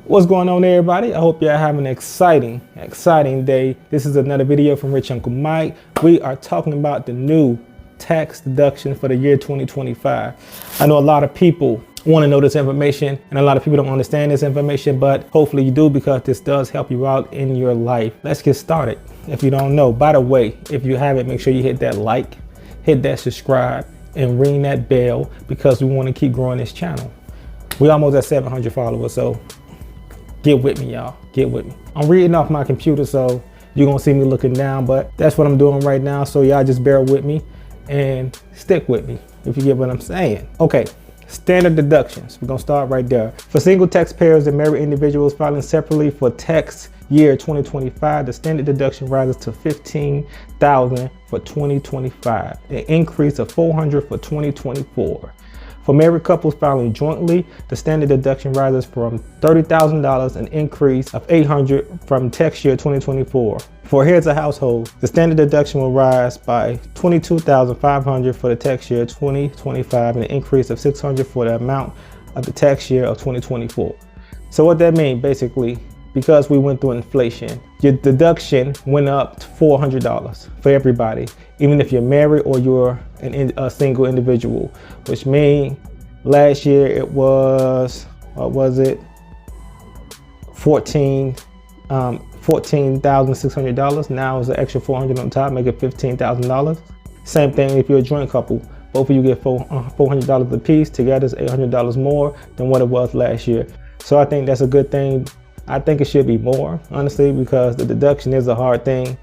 What's going on, everybody? I hope you're having an exciting day. This is another video from Rich Uncle Mike. We are talking about the new tax deduction for the year 2025. I know a lot of people want to know this information and a lot of people don't understand this information, but hopefully you do, because this does help you out in your life. Let's get started. If you don't know, by the way, if you haven't, make sure you hit that like, hit that subscribe, and ring that bell, because we want to keep growing this channel. We almost at 700 followers, so get with me, y'all. Get with me. I'm reading off my computer, so you're gonna see me looking down, but that's what I'm doing right now. So y'all just bear with me and stick with me, if you get what I'm saying. Okay, standard deductions. We're gonna start right there. For single taxpayers and married individuals filing separately for tax year 2025, the standard deduction rises to $15,000 for 2025, an increase of $400 for 2024. For married couples filing jointly, the standard deduction rises from $30,000, an increase of $800 from tax year 2024. For heads of household, the standard deduction will rise by $22,500 for the tax year 2025, and an increase of $600 for the amount of the tax year of 2024. So what that means, basically, because we went through inflation, your deduction went up to $400 for everybody, even if you're married or you're a single individual, which means last year it was, what was it? $14,600. Now it's an extra $400 on top, make it $15,000. Same thing if you're a joint couple. Both of you get $400 a piece. Together is $800 more than what it was last year. So I think that's a good thing. I think it should be more, honestly, because the deduction is a hard thing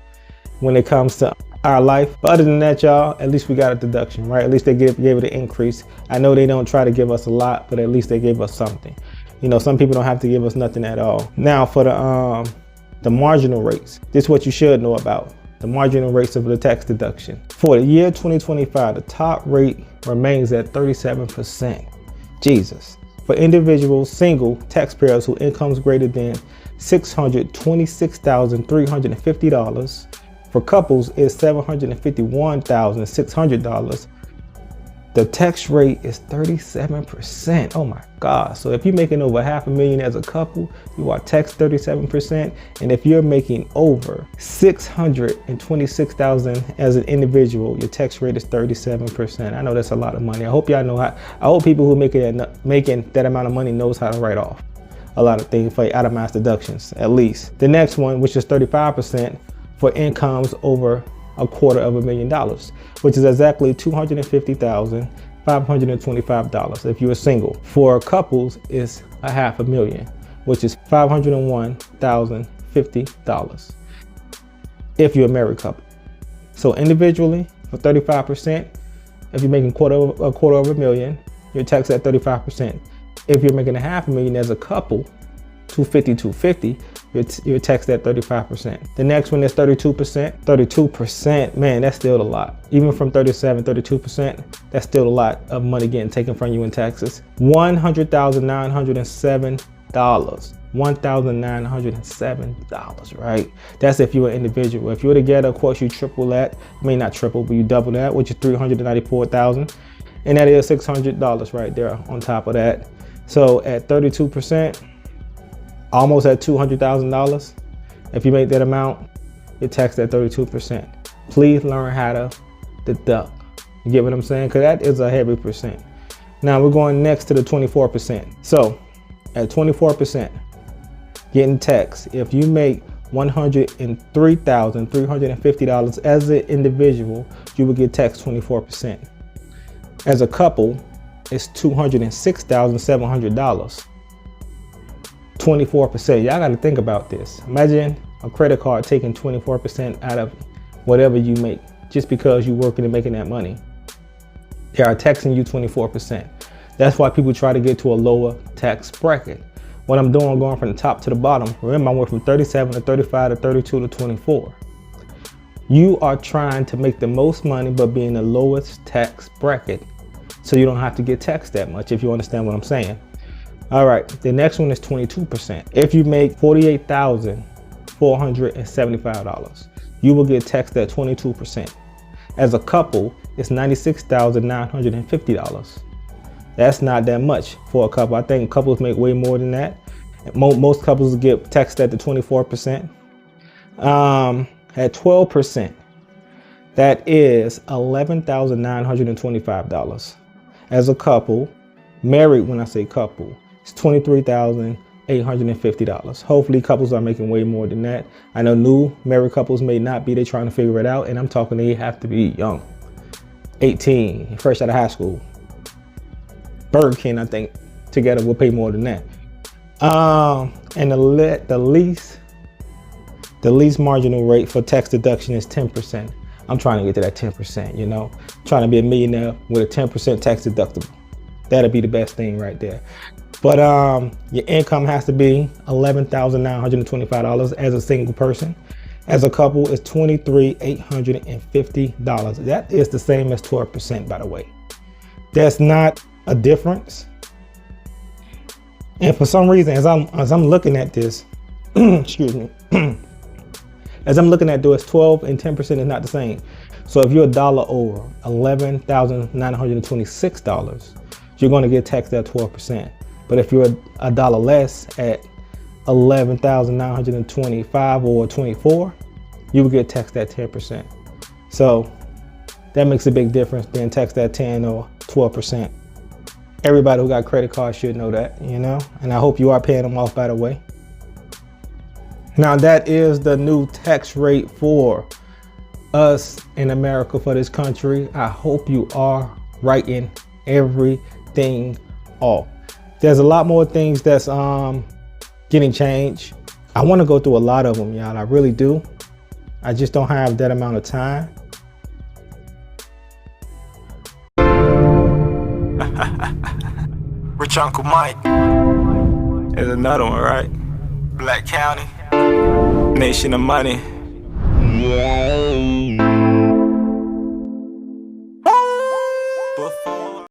when it comes to our life. But other than that, y'all, at least we got a deduction, right? At least they gave it an increase. I know they don't try to give us a lot, but at least they gave us something. You know, some people don't have to give us nothing at all. Now for the marginal rates, this is what you should know about. The marginal rates of the tax deduction. For the year 2025, the top rate remains at 37%. Jesus. For individuals, single taxpayers whose incomes greater than $626,350. For couples, it's $751,600. The tax rate is 37%. Oh my God. So if you're making over $500,000 as a couple, you are taxed 37%. And if you're making over $626,000 as an individual, your tax rate is 37%. I know that's a lot of money. I hope y'all know how. I hope people who making that amount of money knows how to write off a lot of things for itemized deductions, at least. The next one, which is 35% for incomes over $250,000, which is exactly $250,525 if you're single. For couples, it's $500,000, which is $501,050 if you're a married couple. So individually, for 35%, if you're making a quarter of a million, you're taxed at 35%. If you're making $500,000 as a couple, $250,000, you're taxed at 35%. The next one is 32%. 32%, man, that's still a lot. Even from 32%, that's still a lot of money getting taken from you in taxes. $100,907. $1,907, right? That's if you're an individual. If you're together, of course, you triple that. I mean, not triple, but you double that, which is $394,000. And that is $600 right there on top of that. So at 32%, almost at $200,000. If you make that amount, you're taxed at 32%. Please learn how to deduct. You get what I'm saying? Because that is a heavy percent. Now we're going next to the 24%. So at 24%, getting taxed, if you make $103,350 as an individual, you will get taxed 24%. As a couple, it's $206,700. 24%. Y'all got to think about this. Imagine a credit card taking 24% out of whatever you make just because you're working and making that money. They are taxing you 24%. That's why people try to get to a lower tax bracket. What I'm doing, going from the top to the bottom. Remember, I went from 37 to 35 to 32 to 24. You are trying to make the most money but be in the lowest tax bracket, so you don't have to get taxed that much, if you understand what I'm saying. All right, the next one is 22%. If you make $48,475, you will get taxed at 22%. As a couple, it's $96,950. That's not that much for a couple. I think couples make way more than that. Most couples get taxed at the 24%. At 12%, that is $11,925. As a couple, married, when I say couple, it's $23,850. Hopefully couples are making way more than that. I know new married couples may not be, they're trying to figure it out, and I'm talking they have to be young, 18, fresh out of high school. Burger King, I think, together will pay more than that. And the least marginal rate for tax deduction is 10%. I'm trying to get to that 10%, you know, trying to be a millionaire with a 10% tax deductible. That'd be the best thing right there. But your income has to be $11,925 as a single person. As a couple, it's $23,850. That is the same as 12%, by the way. That's not a difference. And for some reason, as I'm looking at this, excuse me, as I'm looking at this, 12 and 10% is not the same. So if you're a dollar over, $11,926, you're going to get taxed at 12%. But if you're a dollar less at $11,925 or 24, you will get taxed at 10%. So that makes a big difference being taxed at 10 or 12%. Everybody who got credit cards should know that, you know, and I hope you are paying them off, by the way. Now that is the new tax rate for us in America, for this country. I hope you are writing everything off. There's a lot more things that's getting changed. I want to go through a lot of them, y'all. I really do. I just don't have that amount of time. Rich Uncle Mike. There's another one, right? Black County. Nation of Money. Before